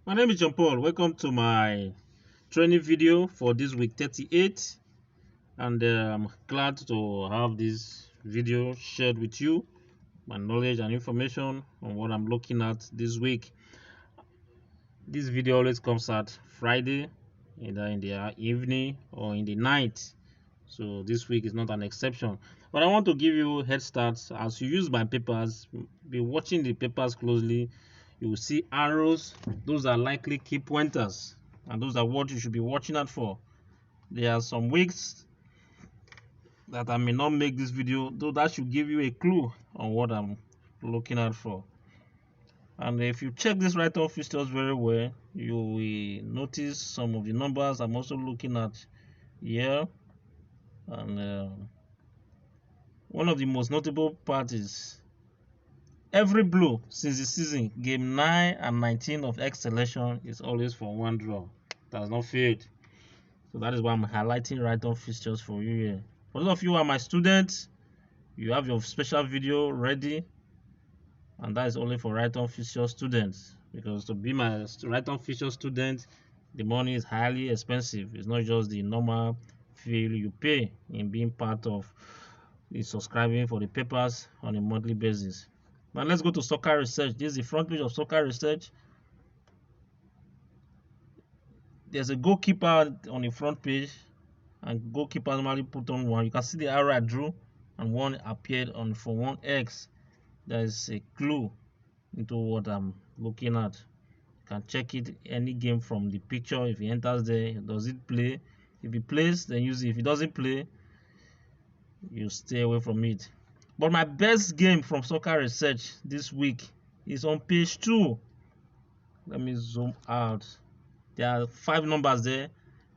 My name is John Paul. Welcome to my training video for this week 38, and I'm glad to have this video shared with you, my knowledge and information on what I'm looking at this week. This video always comes out Friday, either in the evening or in the night, so this week is not an exception. But I want to give you head starts as you use my papers. Be watching the papers closely. You will see arrows. Those are likely key pointers, and those are what you should be watching out for. There are some weeks that I may not make this video, though that should give you a clue on what I'm looking out for. And if you check this right-on fixtures very well, you will notice some of the numbers I'm also looking at here. And one of the most notable parts is every blue since the season, game 9 and 19 of X selection is always for one draw. It has not failed. So that is why I'm highlighting right-on fixtures for you here. For those of you who are my students, you have your special video ready, and that is only for right-on fixture students, because to be my right-on fixture student, the money is highly expensive. It's not just the normal fee you pay in being part of the subscribing for the papers on a monthly basis. Now let's go to Soccer Research. This is the front page of Soccer Research. There's a goalkeeper on the front page, and goalkeeper normally put on one. You can see the arrow I drew, and one appeared on for 1x. There is a clue into what I'm looking at. You can check it any game from the picture. If he enters there, does it play? If he plays, then use it. If he doesn't play, you stay away from it. But my best game from Soccer Research this week is on page 2. Let me zoom out. There are 5 numbers there: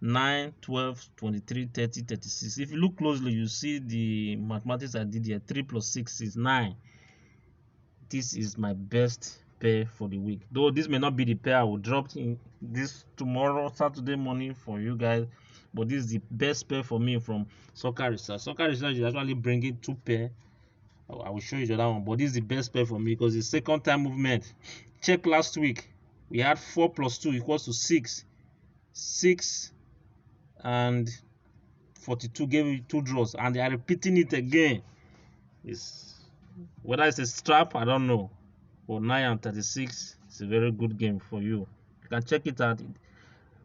9, 12, 23, 30, 36. If you look closely, you see the mathematics I did here. 3 plus 6 is 9. This is my best pair for the week, though this may not be the pair I will drop in this tomorrow, Saturday morning, for you guys, but this is the best pair for me from Soccer Research. Soccer Research is actually bringing 2 pair. I will show you the other one, but this is the best pair for me because it's second time movement. Check last week, we had 4 plus 2 equals to 6. 6 and 42 gave you 2 draws, and they are repeating it again. Whether it's a strap, I don't know, but 9 and 36 is a very good game for you. You can check it out.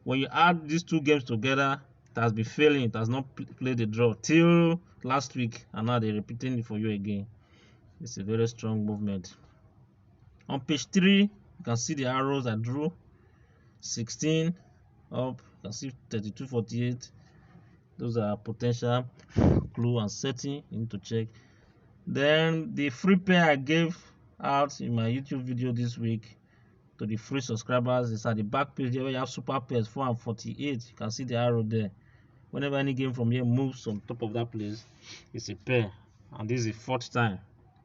When you add these 2 games together, it has been failing. It has not played the draw till last week, and now they're repeating it for you again. It's a very strong movement. On page 3, you can see the arrows I drew. 16 up, you can see 32, 48. Those are potential clue and setting you need to check. Then the free pair I gave out in my YouTube video this week to the free subscribers is at the back page there, where you have super pairs 4 and 48. You can see the arrow there. Whenever any game from here moves on top of that place, it's a pair, and this is the 4th time.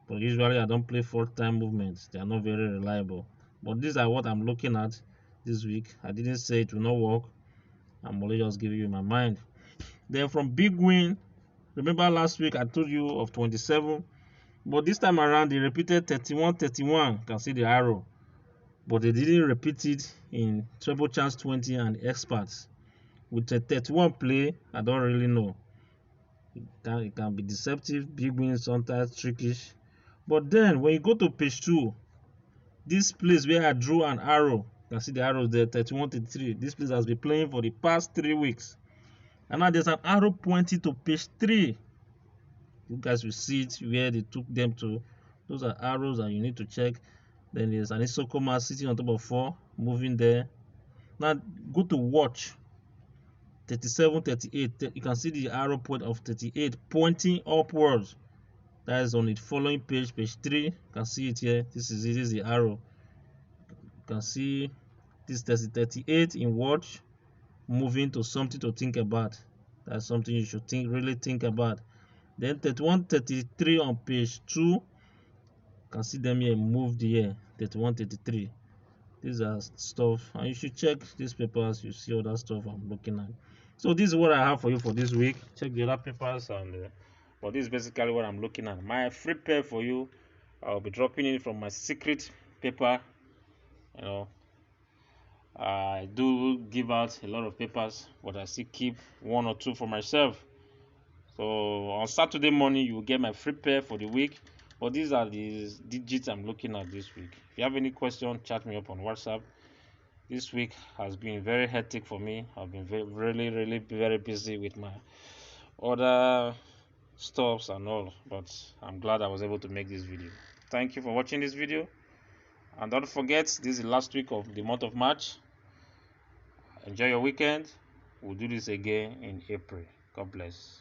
But usually I don't play 4th time movements. They are not very reliable, but these are what I'm looking at this week. I didn't say it will not work. I'm only just giving you my mind. Then from big win, remember last week I told you of 27, but this time around they repeated 31, 31. You can see the arrow, but they didn't repeat it in treble chance 20 and experts. With a 31 play, I don't really know. It can be deceptive, big wins, sometimes trickish. But then when you go to page 2, this place where I drew an arrow, you can see the arrows there, 31, 33. This place has been playing for the past 3 weeks. And now there's an arrow pointing to page 3. You guys will see it where they took them to. Those are arrows that you need to check. Then there's an Isokoma sitting on top of 4, moving there. Now go to watch 37, 38. You can see the arrow point of 38 pointing upwards. That is on the following page, page 3. You can see it here. This is the arrow. You can see this 38 in watch, moving to something to think about. That's something you should really think about. Then 31, 33 on page 2. You can see them here moved here. 31, 33. These are stuff, and you should check these papers. You see all that stuff I'm looking at. So this is what I have for you for this week. Check the other papers, and but this is basically what I'm looking at. My free pair for you, I'll be dropping in from my secret paper. I do give out a lot of papers, but I still keep 1 or 2 for myself. So on Saturday morning, you will get my free pair for the week. But these are the digits I'm looking at this week. If you have any question, chat me up on WhatsApp. This week has been very hectic for me. I've been really very busy with my other stuffs and all. But I'm glad I was able to make this video. Thank you for watching this video. And don't forget, this is the last week of the month of March. Enjoy your weekend. We'll do this again in April. God bless.